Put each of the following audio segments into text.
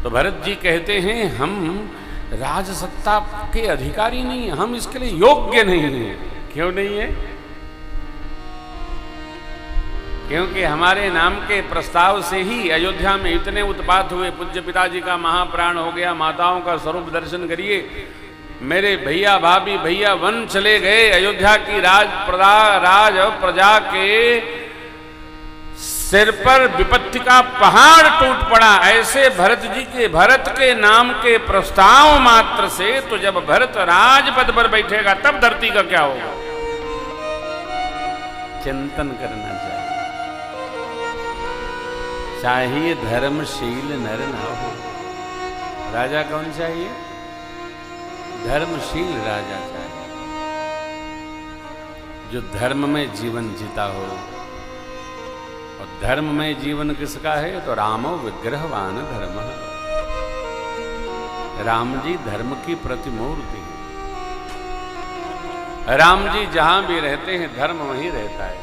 तो भरत जी कहते हैं हम राजसत्ता के अधिकारी नहीं हैं, हम इसके लिए योग्य नहीं हैं। क्यों नहीं है? क्योंकि हमारे नाम के प्रस्ताव से ही अयोध्या में इतने उत्पात हुए। पूज्य पिताजी का महाप्राण हो गया, माताओं का स्वरूप दर्शन करिए। मेरे भैया भाभी भैया वन चले गए, अयोध्या की राज प्रजा के सिर पर विपत्ति का पहाड़ टूट पड़ा। ऐसे भरत के नाम के प्रस्ताव मात्र से, तो जब भरत राजपद पर बैठेगा तब धरती का क्या होगा? चिंतन करना चाहिए धर्मशील नर ना हो। राजा कौन चाहिए? धर्मशील राजा चाहिए, जो धर्म में जीवन जीता हो। और धर्म में जीवन किसका है? तो रामो विग्रहवान धर्म। राम जी धर्म की प्रतिमूर्ति है। राम जी जहां भी रहते हैं धर्म वहीं रहता है।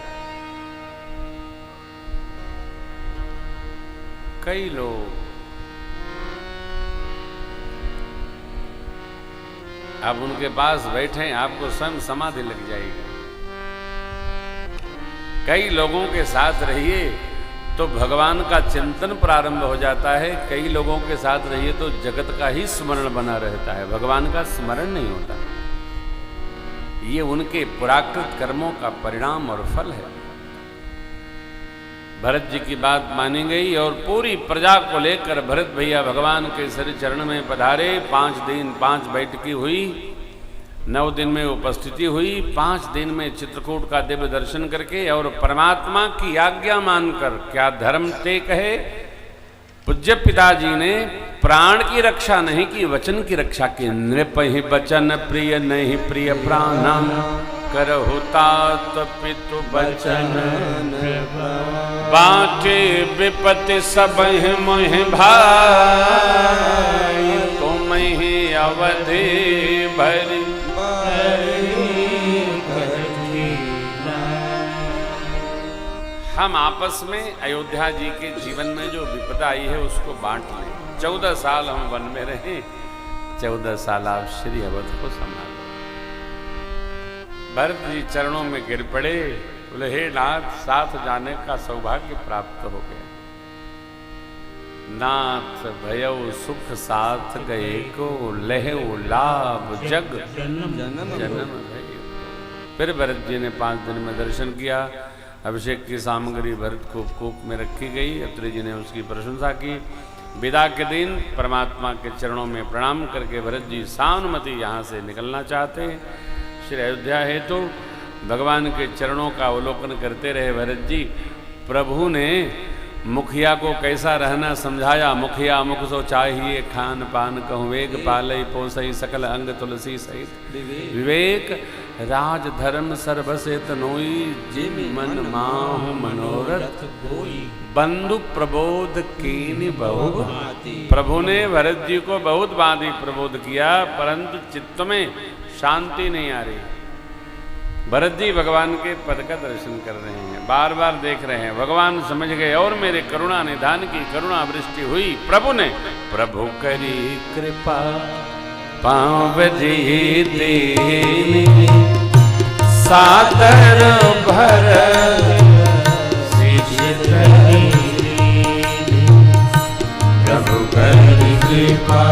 कई लोग आप उनके पास बैठे, आपको स्वयं समाधि लग जाएगी। कई लोगों के साथ रहिए तो भगवान का चिंतन प्रारंभ हो जाता है। कई लोगों के साथ रहिए तो जगत का ही स्मरण बना रहता है, भगवान का स्मरण नहीं होता। ये उनके पुराकृत कर्मों का परिणाम और फल है। भरत जी की बात मानी गई और पूरी प्रजा को लेकर भरत भैया भगवान के श्री चरण में पधारे। 5 दिन 5 बैठकी हुई, 9 दिन में उपस्थिति हुई। 5 दिन में चित्रकूट का दिव्य दर्शन करके और परमात्मा की आज्ञा मानकर, क्या धर्म ते कहे, पूज्य पिताजी ने प्राण की रक्षा नहीं की, वचन की रक्षा की। नृपहि बचन प्रिय नहीं प्रिय प्राणम, करहु तात पितु बचन बाटे विपत्ति सब मोह भाई, तुम ही अवधि भरी हम आपस में अयोध्या जी के जीवन में जो विपदा आई है उसको बांट लें। 14 साल हम वन में रहे, 14 साल आप श्री अवध को संभाल। भरत जी चरणों में गिर पड़े, बोले हे नाथ, साथ जाने का सौभाग्य प्राप्त हो गया। नाथ भयउ सुख साथ गए को, लहु लाभ जग जन्म भय। फिर भरत जी ने 5 दिन में दर्शन किया। अभिषेक की सामग्री भरत को कूप में रखी गई। अत्रि जी ने उसकी प्रशंसा की। विदा के दिन परमात्मा के चरणों में प्रणाम करके भरत जी सानुमति यहाँ से निकलना चाहते हैं। श्री अयोध्या है तो भगवान के चरणों का अवलोकन करते रहे भरत जी। प्रभु ने मुखिया को कैसा रहना समझाया। मुखिया मुख सो चाहिए, खान पान कहूँ वेग, पालई पोसई सकल अंग तुलसी सहित विवेक, राज धर्म सर्वसे तनोई, जिम मन माहु मनोरथ गोई, बंधु प्रबोध कीनि बहु भांति। प्रभु ने भरत जी को बहुत भांति प्रबोध किया, परंतु चित्त में शांति नहीं आ रही। भरत जी भगवान के पद का दर्शन कर रहे हैं, बार बार देख रहे हैं। भगवान समझ गए और मेरे करुणा निधान की करुणा वृष्टि हुई। प्रभु करी कृपा पाँव जी दीनी, सादर भर प्रभु करी कृपा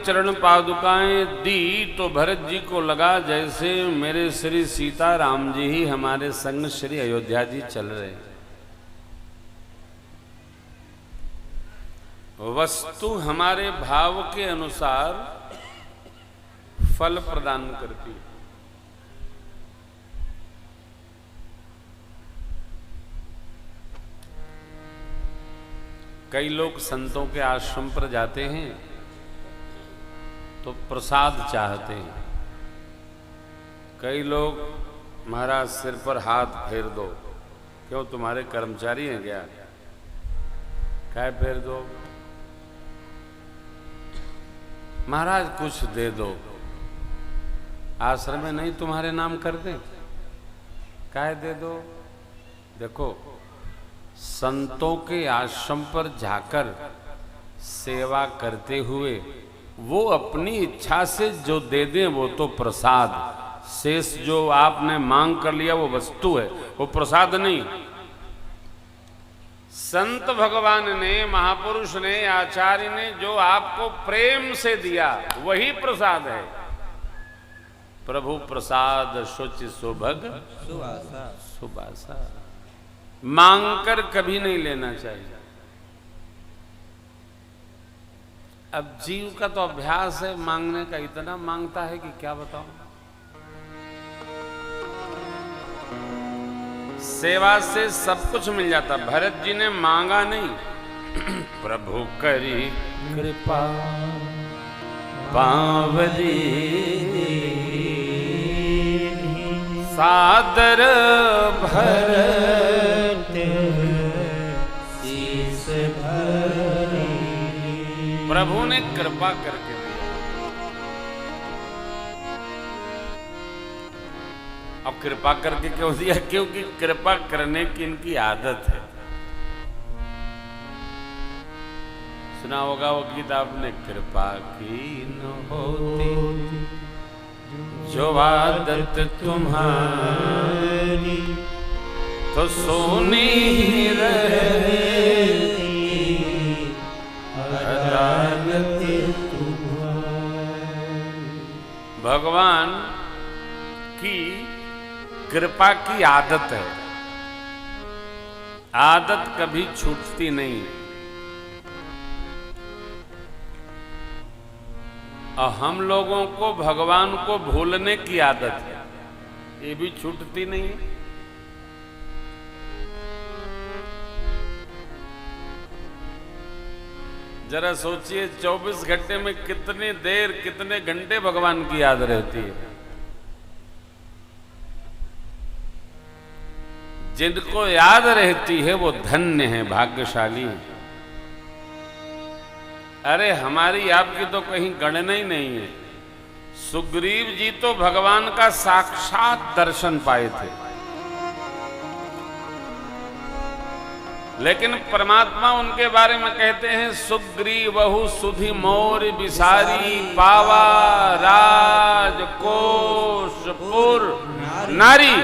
चरण पादुकाएं दी तो भरत जी को लगा जैसे मेरे श्री सीता राम जी ही हमारे संग श्री अयोध्या जी चल रहे हैं। वस्तु हमारे भाव के अनुसार फल प्रदान करती है। कई लोग संतों के आश्रम पर जाते हैं तो प्रसाद चाहते हैं। कई लोग महाराज सिर पर हाथ फेर दो, क्यों तुम्हारे कर्मचारी हैं क्या, क्या फेर दो, महाराज कुछ दे दो, आश्रम में नहीं तुम्हारे नाम कर दे, क्या दे दो। देखो, संतों के आश्रम पर जाकर सेवा करते हुए वो अपनी इच्छा से जो दे दें वो तो प्रसाद, शेष जो आपने मांग कर लिया वो वस्तु है, वो प्रसाद नहीं। संत भगवान ने, महापुरुष ने, आचार्य ने जो आपको प्रेम से दिया वही प्रसाद है। प्रभु प्रसाद शुचि सुभग सुवासा सुबासा, मांगकर कभी नहीं लेना चाहिए। अब जीव का तो अभ्यास है मांगने का, इतना मांगता है कि क्या बताऊं। सेवा से सब कुछ मिल जाता। भरत जी ने मांगा नहीं, प्रभु करी कृपा बावली सादर भरत शीस भरी। प्रभु ने कृपा करके दिया। अब कृपा करके क्यों दिया? क्योंकि कृपा करने की इनकी आदत है। सुना होगा वो गीत आपने, कृपा की न होती जो आदत तुम्हारी तो सोनी ही रहती अदालत तुम्हारी। भगवान की कृपा की आदत है, आदत कभी छूटती नहीं। और हम लोगों को भगवान को भूलने की आदत है, ये भी छूटती नहीं। जरा सोचिए 24 घंटे में कितनी देर, कितने घंटे भगवान की याद रहती है। जिनको याद रहती है वो धन्य है, भाग्यशाली है। अरे हमारी आपकी तो कहीं गणना ही नहीं है। सुग्रीव जी तो भगवान का साक्षात दर्शन पाए थे, लेकिन परमात्मा उनके बारे में कहते हैं, सुग्रीवहु सुधि मोर बिसारी पावा राज कोशपुर नारी।